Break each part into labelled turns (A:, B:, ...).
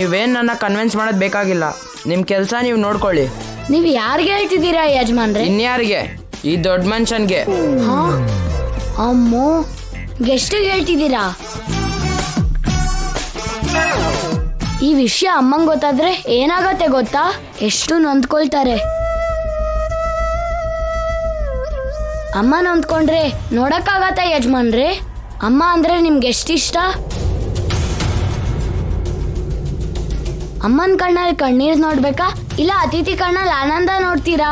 A: ನೀವೇನು ನನ್ನ ಕನ್ವಿನ್ಸ್ ಮಾಡೋದು ಬೇಕಾಗಿಲ್ಲ. ನಿಮ್ಮ ಕೆಲಸ ನೀವು ನೋಡ್ಕೊಳ್ಳಿ.
B: ನೀವು ಯಾರಿಗೆ ಹೇಳ್ತಿದ್ದೀರಾ ಯಜಮಾನ್ರೆ?
A: ಇನ್ಯಾರಿಗೆ? ಈ ದೊಡ್ಡ ಮನುಷ್ಯನ್ಗೆ.
B: ಹಾ ಅಮ್ಮೋ, ಗೆಸ್ಟಿಗೆ ಹೇಳ್ತಿದ್ದೀರಾ? ಈ ವಿಷಯ ಅಮ್ಮಂಗೆ ಗೊತ್ತಾದ್ರೆ ಏನಾಗತ್ತೆ ಗೊತ್ತಾ? ಎಷ್ಟು ನೊಂದ್ಕೊಳ್ತಾರೆ. ಅಮ್ಮ ನೊಂದ್ಕೊಂಡ್ರೆ ನೋಡಕ್ಕಾಗತ್ತ ಯಜಮಾನ್ರೆ? ಅಮ್ಮ ಅಂದ್ರೆ ನಿಮ್ಗೆ ಎಷ್ಟಿಷ್ಟ? ಅಮ್ಮನ ಕಣ್ಣಲ್ಲಿ ಕಣ್ಣೀರ್ ನೋಡ್ಬೇಕಾ ಇಲ್ಲ ಅತಿಥಿ ಕಣ್ಣಲ್ಲಿ ಆನಂದ ನೋಡ್ತೀರಾ?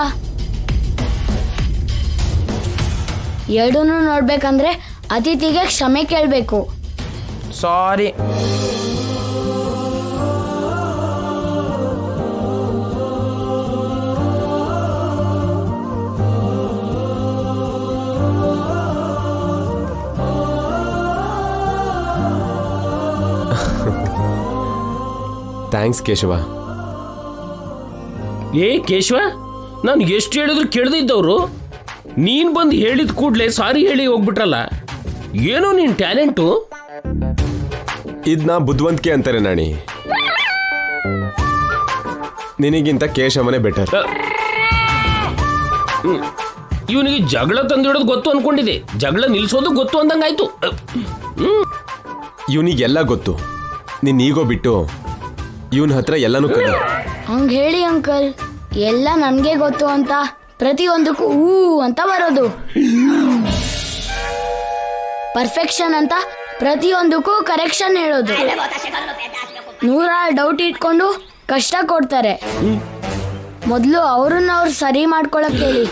B: ಎರಡನ್ನೂ ನೋಡ್ಬೇಕಂದ್ರೆ ಅತಿಥಿಗೆ ಕ್ಷಮೆ ಕೇಳಬೇಕು.
A: ಸಾರಿ.
C: ಥ್ಯಾಂಕ್ಸ್ ಕೇಶವ.
D: ಏ ಕೇಶವ, ನಾನು ಎಷ್ಟು ಹೇಳಿದ್ರು ಕೇಳದಿದ್ದವರು ನೀನು ಬಂದು ಹೇಳಿದ ಕೂಡಲೇ ಸಾರಿ ಹೇಳಿ ಹೋಗ್ಬಿಟ್ರಲ್ಲ. ಏನೋ ನಿನ್ನ ಟ್ಯಾಲೆಂಟು.
C: ಇದನ್ನ ಬುದ್ಧಿವಂತಿಕೆ ಅಂತಾರೆ ನಾಣಿ. ನಿನಗಿಂತ ಕೇಶವನೇ ಬೆಟರ್.
D: ಇವನಿಗೆ ಜಗಳ ತಂದಿಡೋದು ಗೊತ್ತು ಅನ್ಕೊಂಡಿದೆ, ಜಗಳ ನಿಲ್ಸೋದು ಗೊತ್ತು ಅಂದಂಗಾಯ್ತು.
C: ಇವನಿಗೆಲ್ಲ ಗೊತ್ತು. ನಿನ್ನ ಈಗೋ ಬಿಟ್ಟು ಇವನ ಹತ್ರ ಎಲ್ಲನೂ ಕಲಿ.
B: ಹಂಗ ಹೇಳಿ ಅಂಕಲ್, ಎಲ್ಲ ನನ್ಗೆ ಗೊತ್ತು ಅಂತ ಪ್ರತಿಯೊಂದಕ್ಕೂ ಹೂ ಅಂತ ಬರೋದು. ಪರ್ಫೆಕ್ಷನ್ ಅಂತ ಪ್ರತಿಯೊಂದಕ್ಕೂ ಕರೆಕ್ಷನ್ ಹೇಳೋದು. 100 ಡೌಟ್ ಇಟ್ಕೊಂಡು ಕಷ್ಟ ಕೊಡ್ತಾರೆ. ಮೊದಲು ಅವ್ರನ್ನ ಅವ್ರು ಸರಿ ಮಾಡ್ಕೊಳಕ್ ಹೇಳಿ.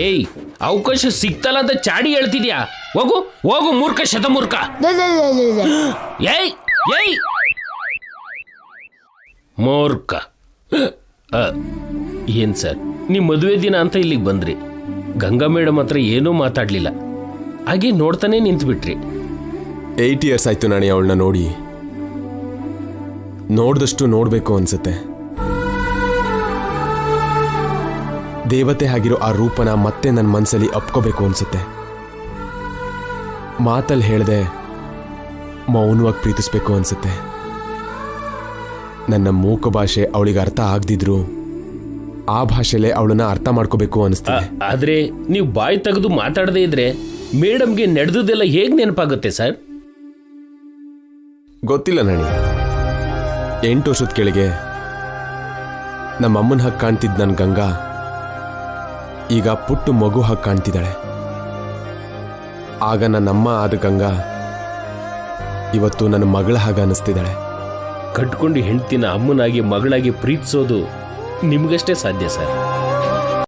D: ಏಯ್, ಅವಕಾಶ ಸಿಕ್ತಲ್ಲ ಅಂತ ಚಾಡಿ ಹೇಳ್ತಿದ್ಯಾ? ಹೋಗು ಹೋಗು ಮೂರ್ಖ ಶತಮೂರ್ಖ. ಏಯ್ ಏಯ್ ಮೂರ್ಖ. ಏನ್ ಸರ್, ನಿಮ್ಮ ಮದುವೆ ದಿನ ಅಂತ ಇಲ್ಲಿಗೆ ಬಂದ್ರಿ, ಗಂಗಾ ಮೇಡಮ್ ಹತ್ರ ಏನೂ ಮಾತಾಡ್ಲಿಲ್ಲ, ಹಾಗೆ ನೋಡ್ತಾನೆ ನಿಂತ್ಬಿಟ್ರಿ.
C: 8 years ಆಯ್ತು ನಾಣಿ ಅವಳನ್ನ ನೋಡಿ. ನೋಡ್ದಷ್ಟು ನೋಡ್ಬೇಕು ಅನ್ಸುತ್ತೆ. ದೇವತೆ ಆಗಿರೋ ಆ ರೂಪನ ಮತ್ತೆ ನನ್ನ ಮನಸ್ಸಲ್ಲಿ ಅಪ್ಕೋಬೇಕು ಅನ್ಸುತ್ತೆ. ಮಾತಲ್ಲಿ ಹೇಳ್ದೆ ಮೌನವಾಗಿ ಪ್ರೀತಿಸ್ಬೇಕು ಅನ್ಸುತ್ತೆ. ನನ್ನ ಮೂಕ ಭಾಷೆ ಅವಳಿಗೆ ಅರ್ಥ ಆಗದಿದ್ರು ಆ ಭಾಷೆಲೆ ಅವಳನ್ನ ಅರ್ಥ ಮಾಡ್ಕೋಬೇಕು ಅನಿಸ್ತದೆ.
D: ಆದ್ರೆ ನೀವು ಬಾಯಿ ತೆಗೆದು ಮಾತಾಡದೇ ಇದ್ರೆ ಮೇಡಮ್ಗೆ ನಡೆದುದೆಲ್ಲ ಹೇಗ್ ನೆನಪಾಗುತ್ತೆ ಸರ್?
C: ಗೊತ್ತಿಲ್ಲ ನಾಣಿ. 8 ವರ್ಷದ ಕೆಳಗೆ ನಮ್ಮ ಅಮ್ಮನ ಹಾಗೆ ಕಾಣ್ತಿದ್ದ ನನ್ನ ಗಂಗಾ ಈಗ ಪುಟ್ಟು ಮಗು ಹಾಗೆ ಕಾಣ್ತಿದ್ದಾಳೆ. ಆಗ ನನ್ನಮ್ಮ ಆದ ಗಂಗಾ ಇವತ್ತು ನನ್ನ ಮಗಳ ಹಾಗೆ ಅನಿಸ್ತಿದ್ದಾಳೆ.
D: ಕಟ್ಕೊಂಡು ಹೆಂಡ್ತಿನ ಅಮ್ಮನಾಗಿ ಮಗಳಾಗಿ ಪ್ರೀತಿಸೋದು ನಿಮ್ಗಷ್ಟೇ ಸಾಧ್ಯ ಸರ್.